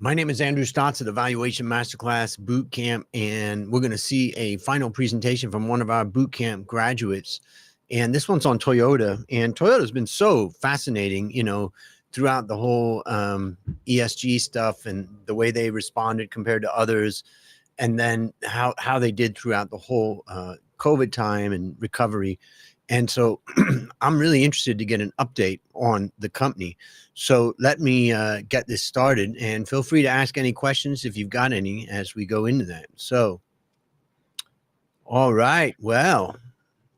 My name is Andrew Stotz at the Valuation Masterclass Boot Camp, and we're going to see a final presentation from one of our boot camp graduates. And this one's on Toyota. And Toyota's been so fascinating, throughout the whole ESG stuff and the way they responded compared to others, and then how they did throughout the whole COVID time and recovery. And so I'm really interested to get an update on the company. So let me get this started, and feel free to ask any questions if you've got any as we go into that. So, all right. Well,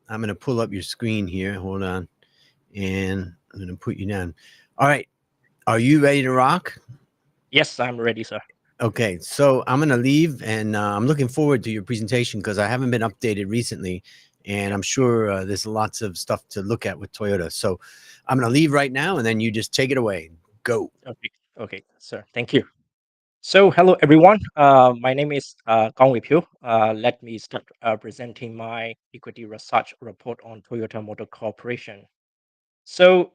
I'm going to pull up your screen here. Hold on. And I'm going to put you down. All right. Are you ready to rock? Yes, I'm ready, sir. Okay, so I'm going to leave, and I'm looking forward to your presentation because I haven't been updated recently, and I'm sure there's lots of stuff to look at with Toyota. So I'm going to leave right now, and then you just take it away. Go. Okay, okay, sir. Thank you. So, hello everyone. My name is Kong Wei Pyo. Let me start presenting my equity research report on Toyota Motor Corporation. So,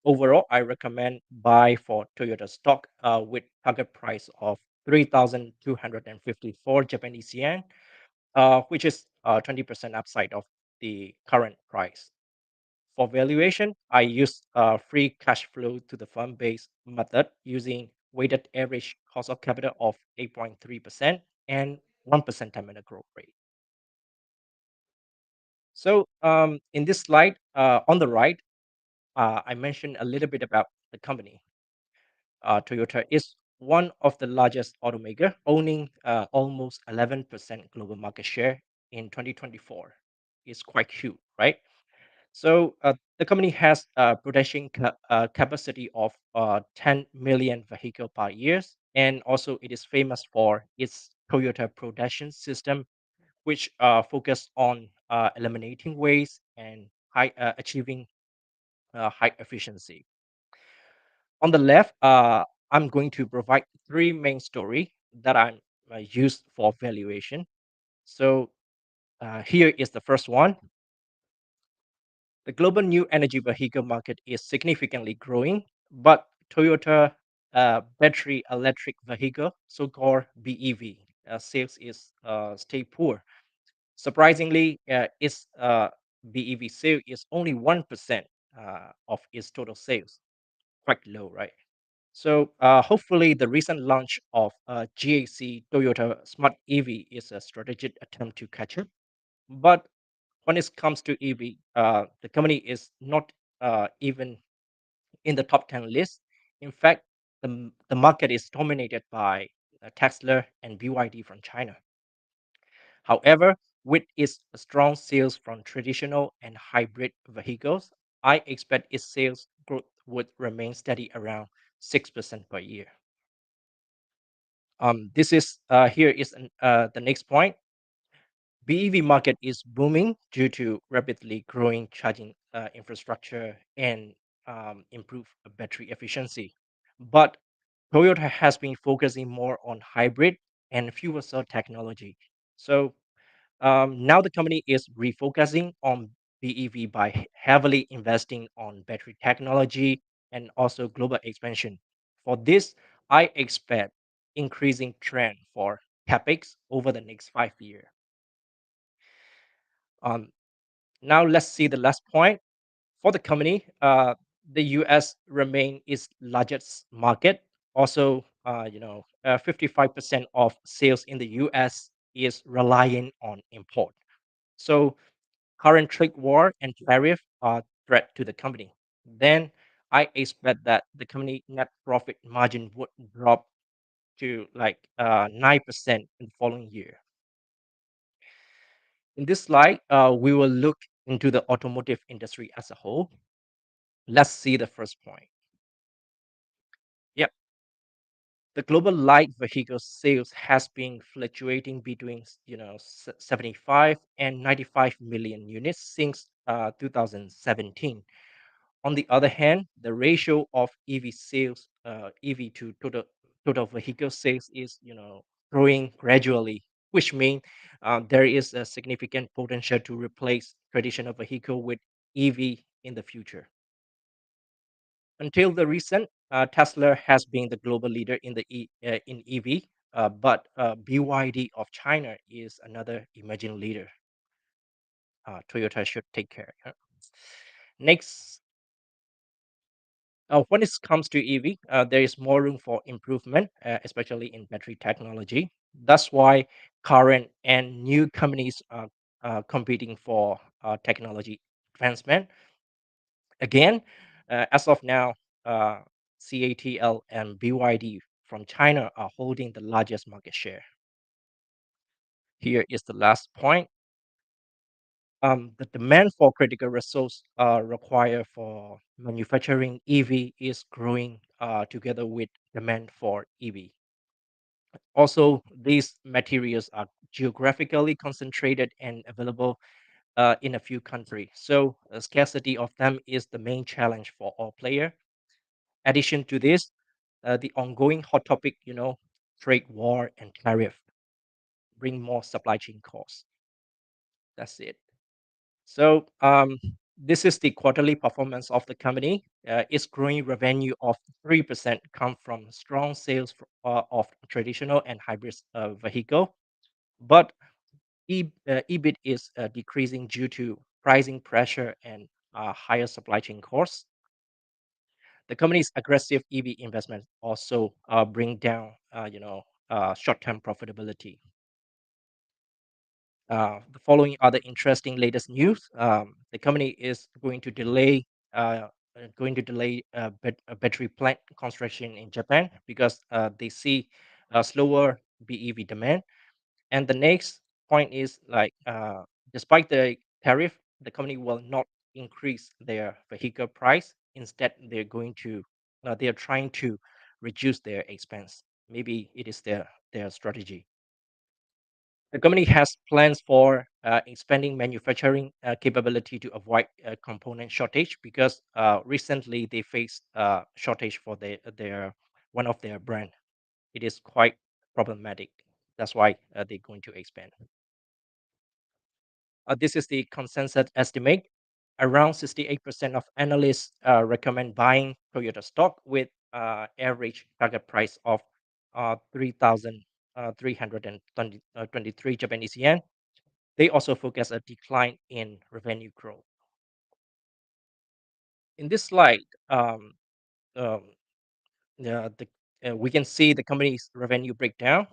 overall, I recommend buy for Toyota stock with target price of 3,254 Japanese yen, which is 20% upside of the current price. For valuation, I use free cash flow to the firm based method using weighted average cost of capital of 8.3% and 1% terminal growth rate. So in this slide, on the right, I mentioned a little bit about the company. Toyota is one of the largest automaker, owning almost 11% global market share in 2024. It's quite huge, right? So the company has a production capacity of 10 million vehicle per year, and also it is famous for its Toyota production system, which focus on eliminating waste and achieving high efficiency. On the left, I'm going to provide three main story that I'm used for valuation. So here is the first one. The global new energy vehicle market is significantly growing, but Toyota battery electric vehicle, so-called BEV, sales is stay poor. Surprisingly, its BEV sale is only 1% of its total sales, quite low, right? So hopefully, the recent launch of GAC Toyota Smart EV is a strategic attempt to catch up. But when it comes to EV, the company is not even in the top 10 list. In fact, the market is dominated by Tesla and BYD from China. However, with its strong sales from traditional and hybrid vehicles, I expect its sales growth would remain steady around 6% per year. This is here is the next point. BEV market is booming due to rapidly growing charging infrastructure and improved battery efficiency. But Toyota has been focusing more on hybrid and fuel cell technology. So now the company is refocusing on BEV by heavily investing on battery technology and also global expansion. For this, I expect increasing trend for capex over the next 5 years. Um, Now let's see the last point. For the company, the U.S. remain its largest market. Also, 55% of sales in the U.S. is relying on import. So current trade war and tariff are threat to the company. Then I expect that the company net profit margin would drop to like 9% in the following year. In this slide, we will look into the automotive industry as a whole. Let's see the first point. Yep, the global light vehicle sales has been fluctuating between 75 and 95 million units since 2017. On the other hand, the ratio of EV sales, EV to total vehicle sales is growing gradually, which means there is a significant potential to replace traditional vehicle with EV in the future. Until the recent, Tesla has been the global leader in in EV, but BYD of China is another emerging leader. Toyota should take care. Next, when it comes to EV, there is more room for improvement, especially in battery technology. That's why current and new companies are competing for technology advancement. Again, as of now, uh, CATL and BYD from China are holding the largest market share. Here is the last point. The demand for critical resource required for manufacturing EV is growing together with demand for EV. Also, these materials are geographically concentrated and available in a few countries. So, scarcity of them is the main challenge for all players. Addition to this, the ongoing hot topic, trade war and tariff bring more supply chain costs. That's it. So this is the quarterly performance of the company. Its growing revenue of 3% come from strong sales of traditional and hybrid vehicle, but EBIT is decreasing due to pricing pressure and higher supply chain costs. The company's aggressive EV investment also bring down, short-term profitability. The following are the interesting latest news. The company is going to delay a battery plant construction in Japan because they see slower BEV demand. And the next point is like, despite the tariff, the company will not increase their vehicle price. Instead, they are trying to reduce their expense. Maybe it is their strategy. The company has plans for expanding manufacturing capability to avoid component shortage because recently they faced shortage for their one of their brand. It is quite problematic. That's why they're going to expand. This is the consensus estimate. Around 68% of analysts recommend buying Toyota stock with average target price of 3,323 Japanese yen. They also focus a decline in revenue growth. In this slide, um, we can see the company's revenue breakdown.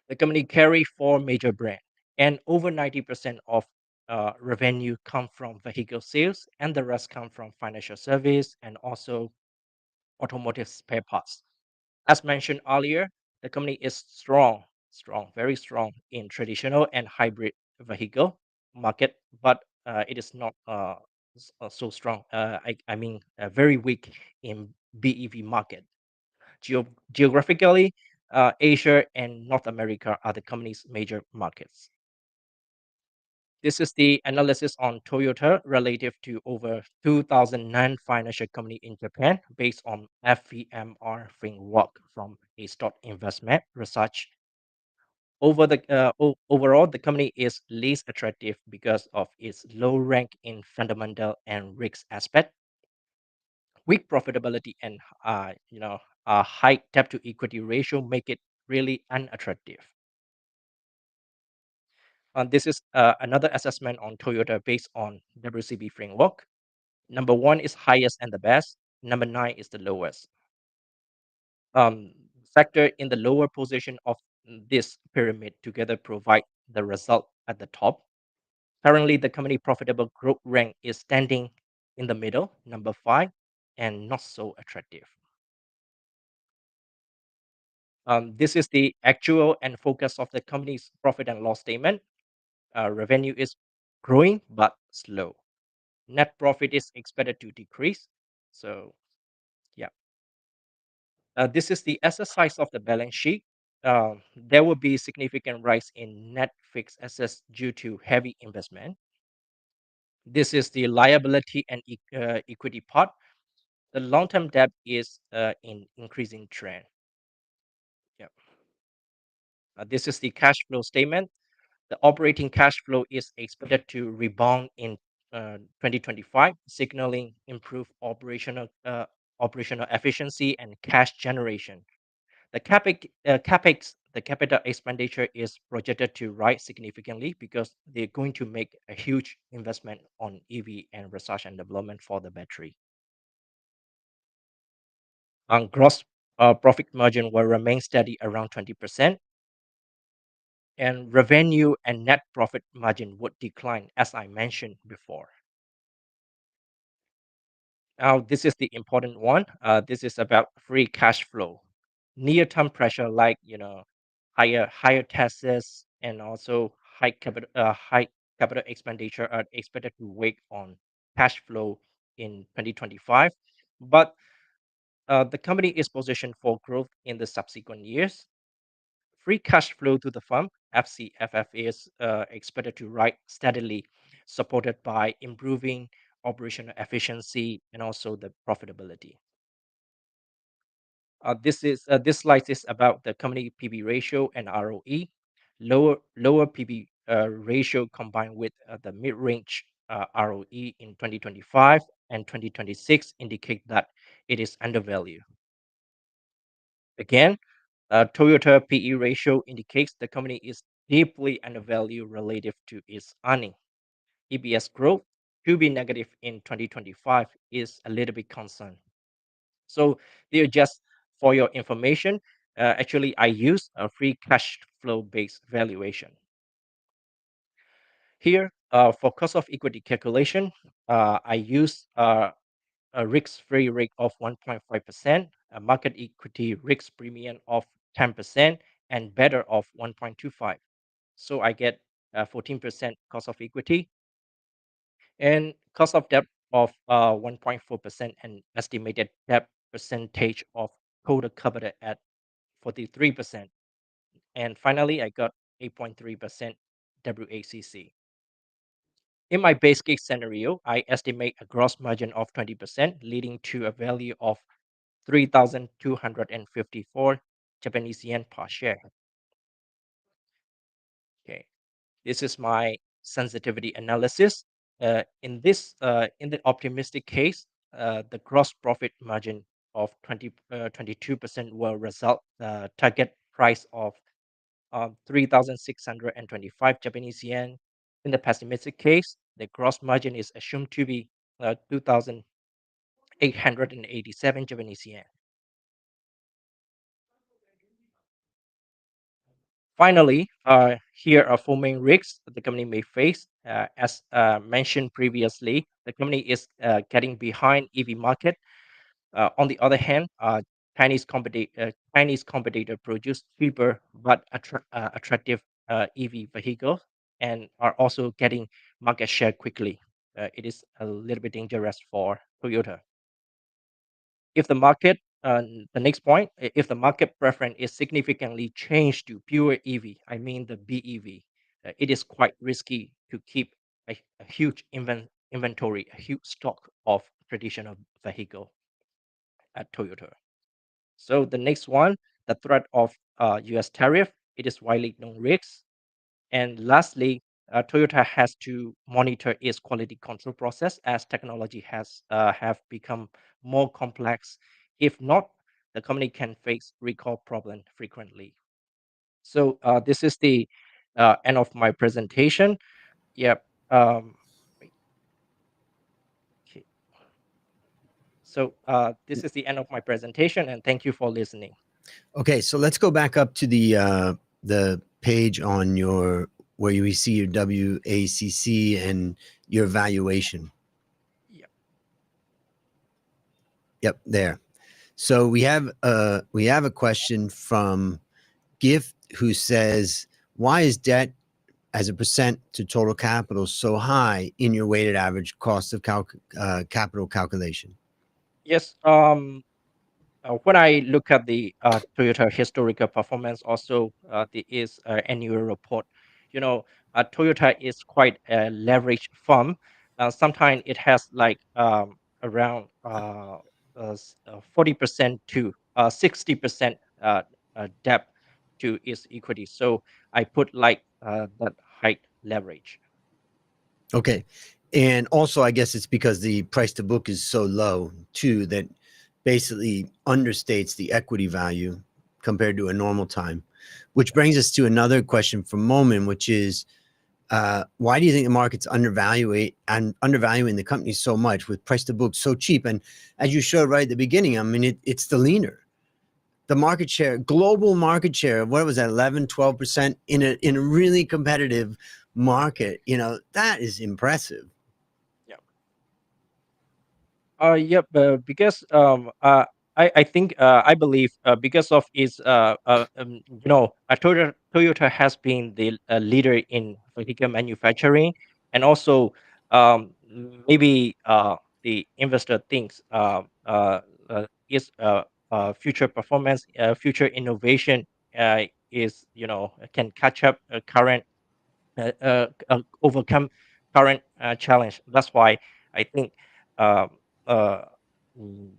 The company carry four major brands, and over 90% of revenue come from vehicle sales, and the rest come from financial service and also automotive spare parts. As mentioned earlier, the company is strong, very strong in traditional and hybrid vehicle market, but it is not so strong. I mean, very weak in BEV market. Geographically, Asia and North America are the company's major markets. This is the analysis on Toyota relative to over 2009 financial company in Japan based on FVMR framework from a stock investment research. Overall, the company is least attractive because of its low rank in fundamental and risk aspect, weak profitability, and a high debt to equity ratio make it really unattractive. This is another assessment on Toyota based on WCB framework. Number one is highest and the best. Number nine is the lowest. Factor in the lower position of this pyramid together provide the result at the top. Currently, the company profitable group rank is standing in the middle, number five, and not so attractive. This is the actual and focus of the company's profit and loss statement. Revenue is growing but slow. Net profit is expected to decrease. So, yeah. This is the exercise of the balance sheet. There will be significant rise in net fixed assets due to heavy investment. This is the liability and equity part. The long-term debt is in increasing trend. Yeah. This is the cash flow statement. The operating cash flow is expected to rebound in 2025, signaling improved operational efficiency and cash generation. CapEx, the capital expenditure is projected to rise significantly because they're going to make a huge investment on EV and research and development for the battery. Gross profit margin will remain steady around 20%, and revenue and net profit margin would decline, as I mentioned before. Now, this is the important one. This is about free cash flow. Near-term pressure, like higher taxes and also high capital expenditure, are expected to weigh on cash flow in 2025. But the company is positioned for growth in the subsequent years. Free cash flow to the firm (FCFF) is expected to rise steadily, supported by improving operational efficiency and also the profitability. This slide is about the company PB ratio and ROE. Lower PB ratio combined with the mid-range ROE in 2025 and 2026 indicate that it is undervalued. Again, Toyota PE ratio indicates the company is deeply undervalued relative to its earning. EPS growth to be negative in 2025 is a little bit concerned. So they're just for your information. Actually, I use a free cash flow based valuation. Here, for cost of equity calculation, I use a risk-free rate of 1.5%, a market equity risk premium of 10%, and better of 1.25. So I get 14% cost of equity and cost of debt of 1.4% and estimated debt percentage of total covered at 43%. And finally, I got 8.3% WACC. In my base case scenario, I estimate a gross margin of 20%, leading to a value of 3,254 Japanese yen per share. Okay, this is my sensitivity analysis. In the optimistic case, the gross profit margin of 22% will result target price of 3,625 Japanese yen. In the pessimistic case, the gross margin is assumed to be 2,887 Japanese yen. Finally, here are four main risks that the company may face. As mentioned previously, the company is getting behind EV market. On the other hand, Chinese competitor produce cheaper but attractive EV vehicles and are also getting market share quickly. It is a little bit dangerous for Toyota. If the market, the next point, if the market preference is significantly changed to pure EV, I mean the BEV, it is quite risky to keep a huge inventory, a huge stock of traditional vehicle at Toyota. So the next one, the threat of U.S. tariff, it is widely known risk. And lastly, Toyota has to monitor its quality control process as technology has have become more complex. If not, the company can face recall problem frequently. So this is the end of my presentation. Yep. Wait, okay. So this is the end of my presentation, and thank you for listening. Okay, so let's go back up to the page on your where you see your WACC and your valuation. Yep. Yep, there. So we have a question from Gift who says, "Why is debt as a percent to total capital so high in your weighted average cost of capital calculation?" Yes. When I look at the Toyota historical performance, also the is annual report, you know, Toyota is quite a leveraged firm. Sometimes it has like around 40% to 60% debt to its equity. So I put like that high leverage. Okay. And also, I guess it's because the price to book is so low too that basically understates the equity value compared to a normal time. Which Yep. brings us to another question from Moment, which is why do you think the market's undervaluing the company so much with price to book so cheap? And as you showed right at the beginning, I mean, it's the leaner. The market share, global market share, what was that, 11, 12% in a really competitive market? That is impressive. Yep. Yep. Because I think I believe because of its Toyota has been the leader in vehicle manufacturing, and also maybe the investor thinks is future performance, future innovation is can catch up current overcome current challenge. That's why I think, um, uh, mm,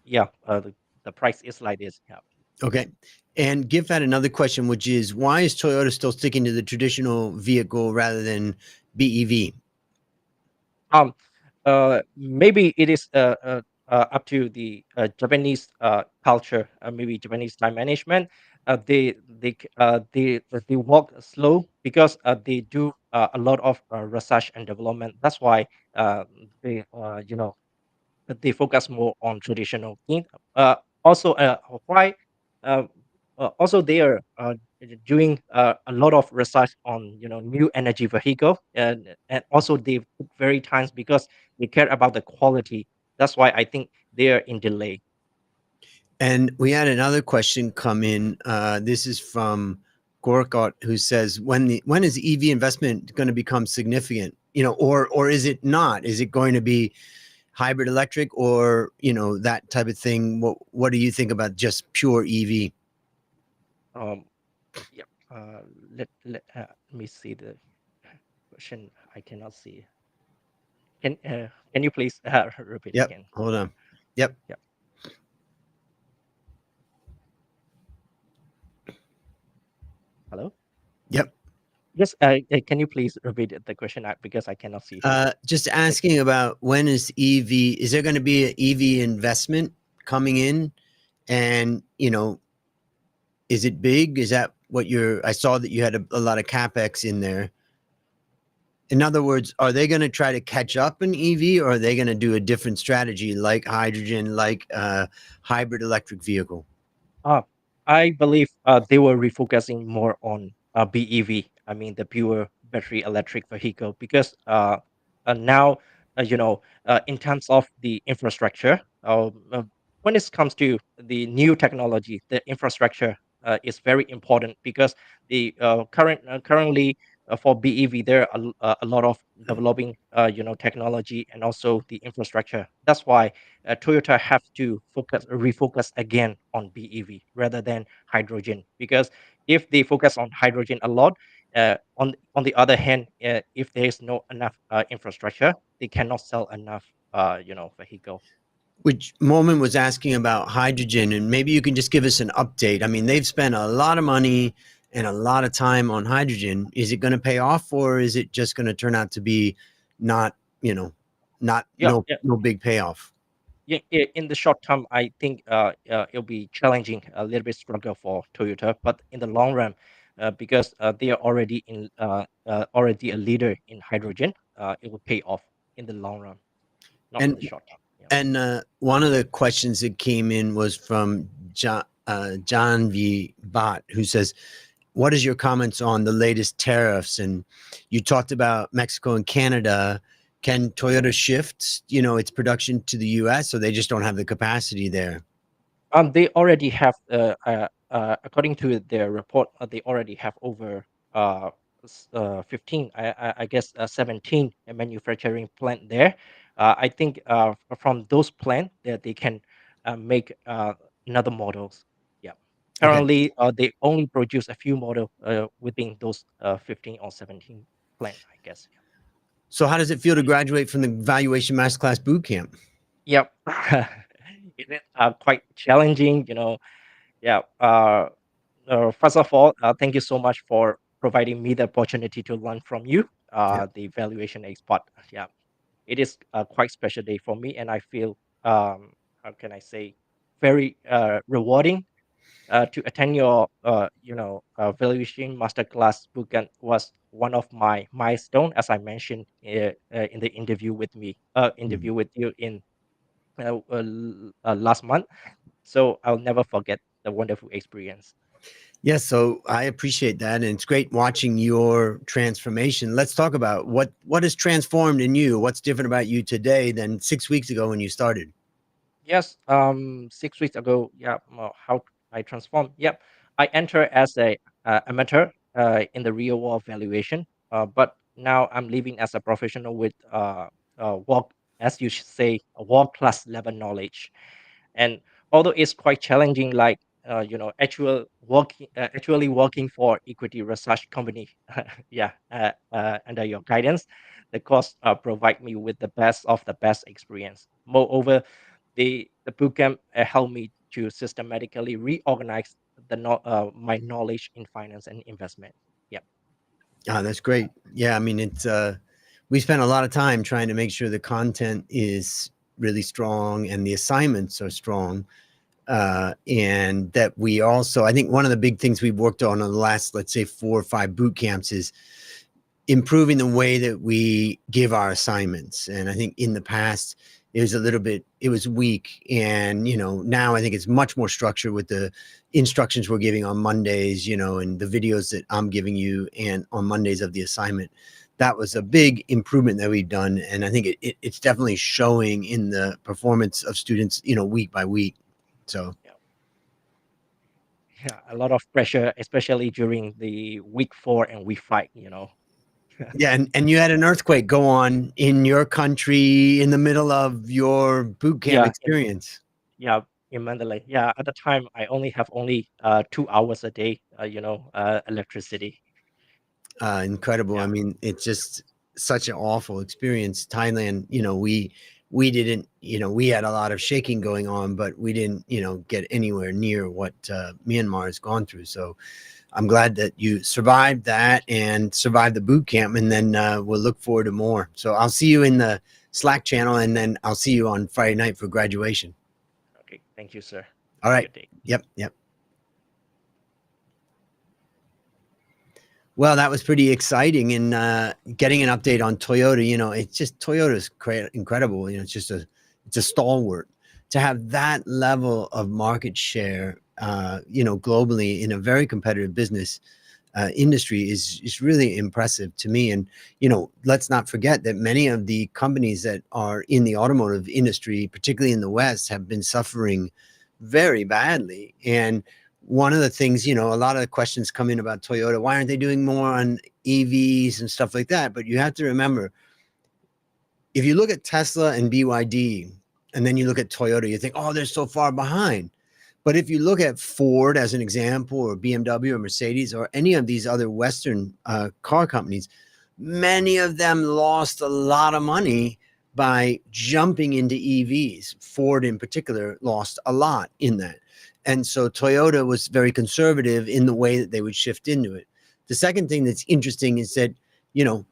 yeah, the price is like this. Yeah. Okay. And give that another question, which is why is Toyota still sticking to the traditional vehicle rather than BEV? Um, Maybe it is up to the Japanese culture, maybe Japanese time management. They walk slow because they do a lot of research and development. That's why uh, they they focus more on traditional thing. Uh, Also, why? Uh, Also, they are doing a lot of research on new energy vehicle, and also they took very times because they care about the quality. That's why I think they are in delay. And we had another question come in. This is from Gorkot, who says, when is EV investment going to become significant? Or is it not? Is it going to be hybrid electric or that type of thing? What do you think about just pure EV? Um, yeah. Let me see the question. I cannot see. Can you please repeat Yep. again? Hold on. Yep. Yeah. Hello. Yep. Yes. Can you please repeat the question because I cannot see. Just Like, asking about when is EV? Is there going to be an EV investment coming in? And is it big? Is that what you're? I saw that you had a lot of capex in there. In other words, are they going to try to catch up in EV, or are they going to do a different strategy like hydrogen, like hybrid electric vehicle? Uh, I believe they were refocusing more on BEV. I mean, the pure battery electric vehicle, because now, in terms of the infrastructure, when it comes to the new technology, the infrastructure is very important because the currently for BEV there are a lot of developing technology and also the infrastructure. That's why Toyota have to refocus again on BEV rather than hydrogen, because if they focus on hydrogen a lot, on the other hand, if there is no enough infrastructure, they cannot sell enough vehicle. Which Moment was asking about hydrogen, and maybe you can just give us an update. I mean, they've spent a lot of money and a lot of time on hydrogen. Is it going to pay off, or is it just going to turn out to be not, you know, not Yeah, no big payoff? yeah, in the short term, I think it'll be challenging, a little bit struggle for Toyota. But in the long run, because they are already a leader in hydrogen, it will pay off in the long run, not in the And short term. Yeah. one of the questions that came in was from John V. Bott, who says, what is your comments on the latest tariffs? And you talked about Mexico and Canada. Can Toyota shift, its production to the US, or they just don't have the capacity there? They already have, according to their report, they already have over 15, I guess 17 manufacturing plant there. I think from those plants that they can make another models. Yeah. Okay. Currently, they only produce a few models within those 15 or 17 plant, I guess. So how does it feel to graduate from the Valuation Masterclass boot camp? Yep. It is quite challenging, Yeah. First of all, thank you so much for providing me the opportunity to learn from you, Yeah. the valuation expert. Yeah. it is a quite special day for me, and I feel how can I say, very rewarding to attend your valuation masterclass bootcamp was one of my milestone, as I mentioned in the Mhm. interview with you in last month. So I'll never forget the wonderful experience. Yes, so I appreciate that, and it's great watching your transformation. Let's talk about what has transformed in you. What's different about you today than 6 weeks ago when you started? Yes, 6 weeks ago, yeah, how I transformed. Yep, I entered as a amateur in the real world valuation, but now I'm living as a professional with world, as you should say, a world class level knowledge. And although it's quite challenging, like actually working for equity research company, yeah, under your guidance, the course provide me with the best of the best experience. Moreover, the bootcamp helped me to systematically reorganize my knowledge in finance and investment. Yeah, Ah, that's great. Yeah, I mean, it's we spent a lot of time trying to make sure the content is really strong and the assignments are strong. And that we also, I think one of the big things we've worked on in the last, let's say, 4 or 5 boot camps is improving the way that we give our assignments. And I think in the past it was a little bit, it was weak. And, now I think it's much more structured with the instructions we're giving on Mondays, and the videos that I'm giving you and on Mondays of the assignment. That was a big improvement that we've done. And I think it's definitely showing in the performance of students, week by week. So, yeah, yeah. A lot of pressure, especially during the week 4 and week 5. yeah, and you had an earthquake go on in your country in the middle of your boot camp Yeah, experience. yeah, in Mandalay. Yeah, at the time I only 2 hours a day, electricity. Incredible. I Yeah, mean, it's just such an awful experience. Thailand, we didn't, we had a lot of shaking going on, but we didn't, get anywhere near what Myanmar has gone through. So I'm glad that you survived that and survived the boot camp, and then we'll look forward to more. So I'll see you in the Slack channel, and then I'll see you on Friday night for graduation. okay. Thank you, sir. All Have a right. good day. Yep. Yep. Well, that was pretty exciting, and getting an update on Toyota. It's just Toyota's incredible. It's a stalwart to have that level of market share. Globally in a very competitive business industry is really impressive to me. And let's not forget that many of the companies that are in the automotive industry, particularly in the West, have been suffering very badly. And one of the things, a lot of the questions come in about Toyota. Why aren't they doing more on EVs and stuff like that? But you have to remember, if you look at Tesla and BYD, and then you look at Toyota, you think, oh, they're so far behind. But if you look at Ford as an example, or BMW or Mercedes or any of these other Western car companies, many of them lost a lot of money by jumping into EVs. Ford in particular lost a lot in that. And so Toyota was very conservative in the way that they would shift into it. The second thing that's interesting is that, you know,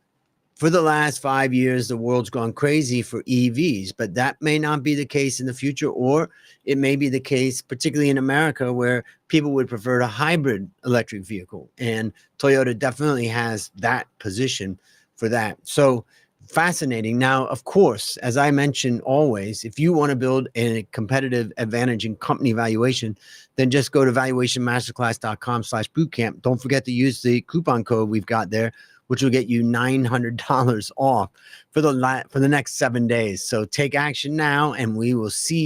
for the last 5 years, the world's gone crazy for EVs, but that may not be the case in the future, or it may be the case, particularly in America, where people would prefer a hybrid electric vehicle. And Toyota definitely has that position for that. So fascinating. Now, of course, as I mentioned always, if you want to build a competitive advantage in company valuation, then just go to valuationmasterclass.com/bootcamp. Don't forget to use the coupon code we've got there, which will get you $900 off for the next 7 days. So take action now, and we will see